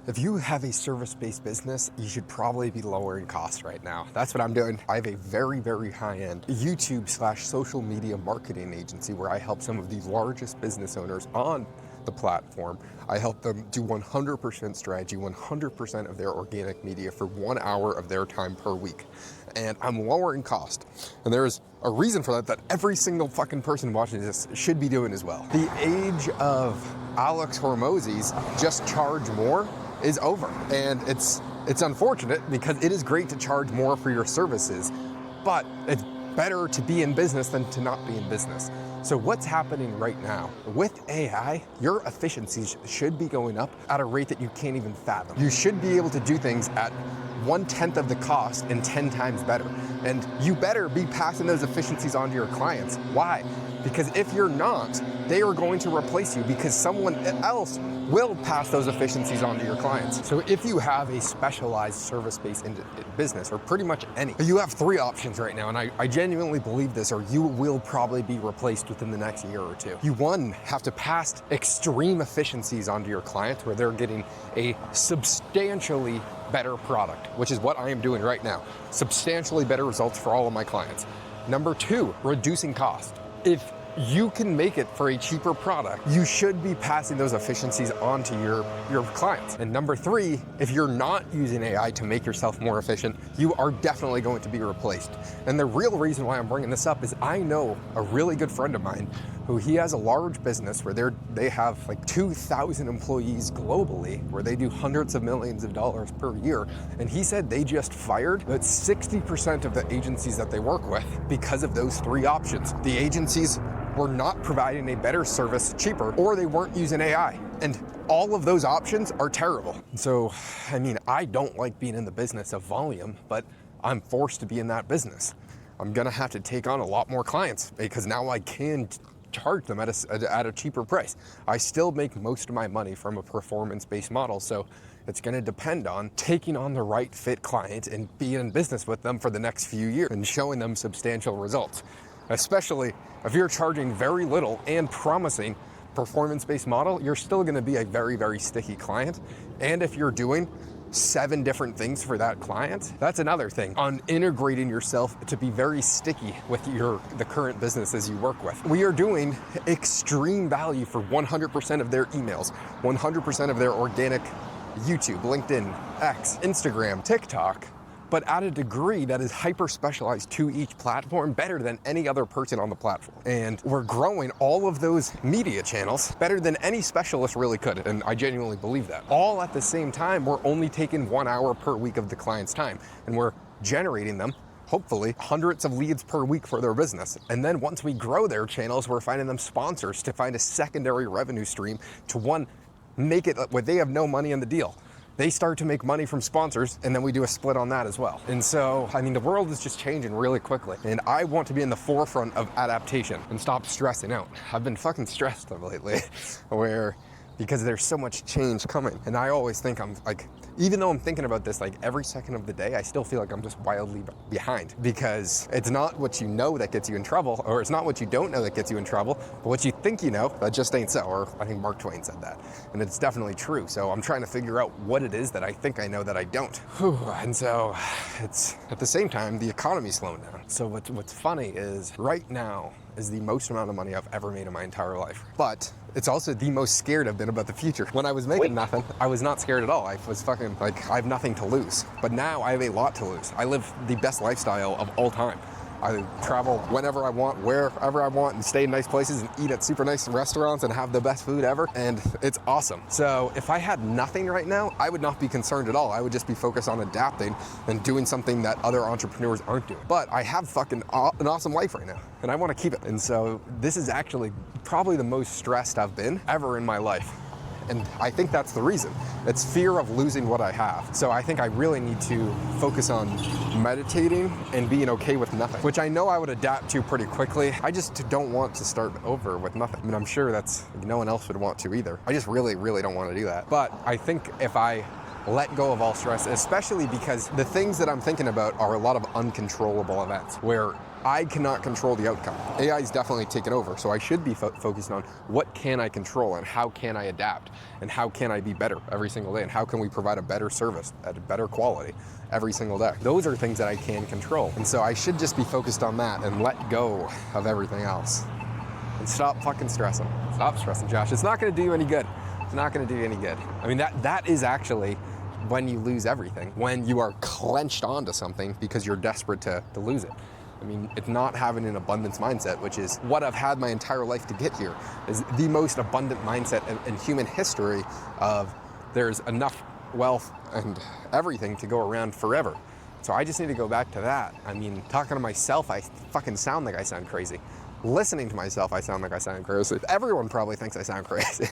If you have a service-based business, you should probably be lowering costs right now. That's what I'm doing. I have a very, very high-end YouTube/social media marketing agency where I help some of the largest business owners on the platform. I help them do 100% strategy, 100% of their organic media for 1 hour of their time per week. And I'm lowering cost. And there's a reason for that every single fucking person watching this should be doing as well. The age of Alex Hormozi's just charge more is over. And it's unfortunate because it is great to charge more for your services, but it's better to be in business than to not be in business. So what's happening right now? With AI, your efficiencies should be going up at a rate that you can't even fathom. You should be able to do things at 1/10 of the cost and 10 times better. And you better be passing those efficiencies on to your clients. Why? Because if you're not, they are going to replace you because someone else will pass those efficiencies on to your clients. So if you have a specialized service-based business, or pretty much any, you have 3 options right now, and I genuinely believe this, or you will probably be replaced within the next year or 2. You, 1, have to pass extreme efficiencies onto your clients where they're getting a substantially better product, which is what I am doing right now. Substantially better results for all of my clients. Number 2, reducing cost. If you can make it for a cheaper product, you should be passing those efficiencies on to your clients. And number 3, if you're not using AI to make yourself more efficient, you are definitely going to be replaced. And the real reason why I'm bringing this up is I know a really good friend of mine who he has a large business where they have like 2,000 employees globally, where they do hundreds of millions of dollars per year. And he said they just fired about 60% of the agencies that they work with because of those 3 options. The agencies were not providing a better service cheaper, or they weren't using AI. And all of those options are terrible. So, I mean, I don't like being in the business of volume, but I'm forced to be in that business. I'm gonna have to take on a lot more clients because now I can charge them at a cheaper price. I still make most of my money from a performance-based model, so it's gonna depend on taking on the right fit client and being in business with them for the next few years and showing them substantial results. Especially if you're charging very little and promising performance-based model, you're still gonna be a very, very sticky client. And if you're doing 7 different things for that client, that's another thing on integrating yourself to be very sticky with the current businesses you work with. We are doing extreme value for 100% of their emails, 100% of their organic YouTube, LinkedIn, X, Instagram, TikTok, but at a degree that is hyper specialized to each platform, better than any other person on the platform. And we're growing all of those media channels better than any specialist really could, and I genuinely believe that. All at the same time, we're only taking 1 hour per week of the client's time, and we're generating them, hopefully, hundreds of leads per week for their business. And then once we grow their channels, we're finding them sponsors to find a secondary revenue stream to, 1, make it where they have no money in the deal. They start to make money from sponsors, and then we do a split on that as well. And so, I mean, the world is just changing really quickly, and I want to be in the forefront of adaptation and stop stressing out. I've been fucking stressed lately, because there's so much change coming. And I always think I'm like, even though I'm thinking about this like every second of the day, I still feel like I'm just wildly behind, because it's not what you know that gets you in trouble, or it's not what you don't know that gets you in trouble, but what you think you know, that just ain't so. Or I think Mark Twain said that, and it's definitely true. So I'm trying to figure out what it is that I think I know that I don't. And so it's, at the same time, the economy's slowing down. So what's funny is right now is the most amount of money I've ever made in my entire life. But it's also the most scared I've been about the future. When I was making nothing, I was not scared at all. I was fucking like, I have nothing to lose. But now I have a lot to lose. I live the best lifestyle of all time. I travel whenever I want, wherever I want, and stay in nice places and eat at super nice restaurants and have the best food ever, and it's awesome. So if I had nothing right now, I would not be concerned at all. I would just be focused on adapting and doing something that other entrepreneurs aren't doing. But I have fucking an awesome life right now, and I want to keep it. And so this is actually probably the most stressed I've been ever in my life. And I think that's the reason. It's fear of losing what I have. So I think I really need to focus on meditating and being okay with nothing, which I know I would adapt to pretty quickly. I just don't want to start over with nothing. I mean, I'm sure that's, no one else would want to either. I just really, really don't want to do that. But I think if I let go of all stress, especially because the things that I'm thinking about are a lot of uncontrollable events where I cannot control the outcome. AI is definitely taken over, so I should be focused on what can I control and how can I adapt and how can I be better every single day and how can we provide a better service at a better quality every single day. Those are things that I can control. And so I should just be focused on that and let go of everything else. And stop fucking stressing. Stop stressing, Josh. It's not gonna do you any good. It's not gonna do you any good. I mean, that is actually when you lose everything, when you are clenched onto something because you're desperate to lose it. I mean, it's not having an abundance mindset, which is what I've had my entire life to get here, is the most abundant mindset in human history of there's enough wealth and everything to go around forever. So I just need to go back to that. I mean, talking to myself, I fucking sound like I sound crazy. Listening to myself, I sound like I sound crazy. Everyone probably thinks I sound crazy.